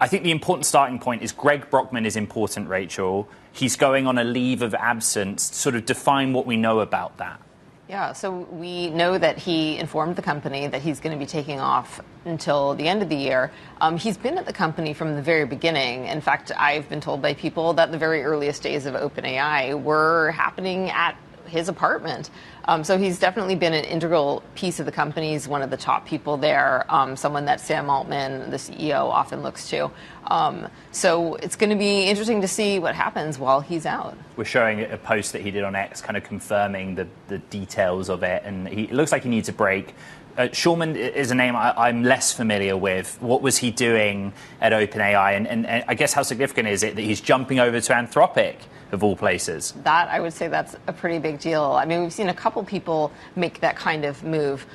I think the important starting point is Greg Brockman is important, Rachel. He's going on a leave of absence. Sort of define what we know about that. Yeah, so we know that he informed the company that he's going to be taking off until the end of the year. He's been at the company from the very beginning. In fact, I've been told by people that the very earliest days of OpenAI were happening at his apartment. So he's definitely been an integral piece of the company. He's one of the top people there, someone that Sam Altman, the CEO, often looks to. So it's going to be interesting to see what happens while he's out. We're showing a post that he did on X kind of confirming the details of it, and it looks like he needs a break. Schulman is a name I'm less familiar with. What was he doing at OpenAI? And I guess how significant is it that he's jumping over to Anthropic, of all places? That, I would say that's a pretty big deal. I mean, we've seen a couple people make that kind of move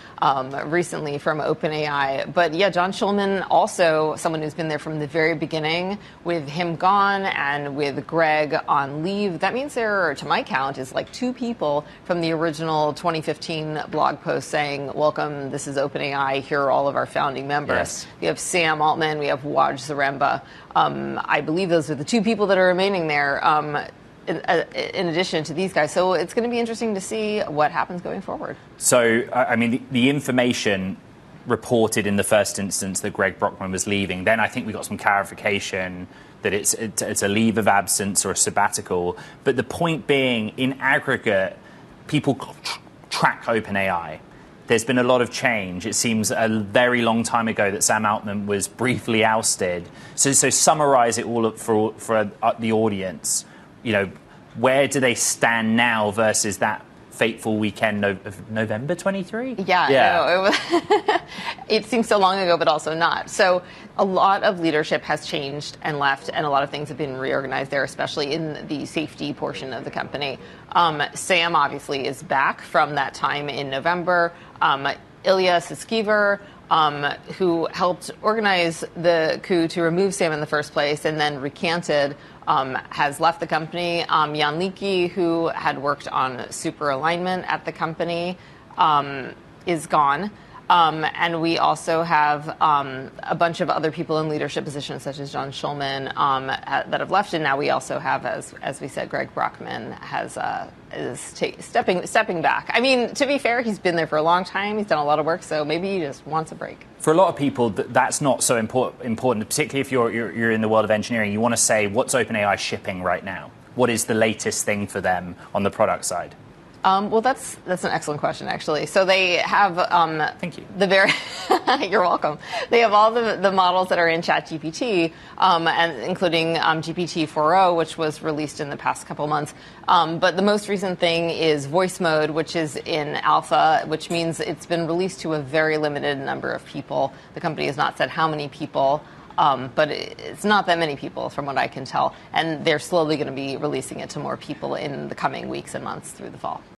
recently from OpenAI. But yeah, John Schulman, also someone who's been there from the very beginning, with him gone and with Greg on leave. That means there, to my count, is like 2 people from the original 2015 blog post saying, welcome, this is OpenAI, here are all of our founding members. Yes. We have Sam Altman, we have Waj Zaremba. I believe those are the 2 people that are remaining there. In addition to these guys. So it's going to be interesting to see what happens going forward. So, I mean, the information reported in the first instance that Greg Brockman was leaving, then I think we got some clarification that it's a leave of absence or a sabbatical. But the point being, in aggregate, people track OpenAI. There's been a lot of change. It seems a very long time ago that Sam Altman was briefly ousted. So summarize it all for the audience. You know, where do they stand now versus that fateful weekend of November 23? Yeah. No, it seems so long ago, but also not. So a lot of leadership has changed and left, and a lot of things have been reorganized there, especially in the safety portion of the company. Sam obviously is back from that time in November. Ilya Sutskever, who helped organize the coup to remove Sam in the first place and then recanted, has left the company. Jan Leakey, who had worked on super alignment at the company, is gone. And we also have a bunch of other people in leadership positions, such as John Schulman, that have left. And now we also have, as we said, Greg Brockman is stepping back. I mean, to be fair, he's been there for a long time. He's done a lot of work, so maybe he just wants a break. For a lot of people, that's not so important, particularly if you're in the world of engineering. You want to say, what's OpenAI shipping right now? What is the latest thing for them on the product side? Well, that's an excellent question, actually. So they have Thank you. You're welcome. They have all the models that are in ChatGPT, and including GPT-4o, which was released in the past couple months. But the most recent thing is voice mode, which is in alpha, which means it's been released to a very limited number of people. The company has not said how many people. But it's not that many people, from what I can tell. And they're slowly going to be releasing it to more people in the coming weeks and months through the fall.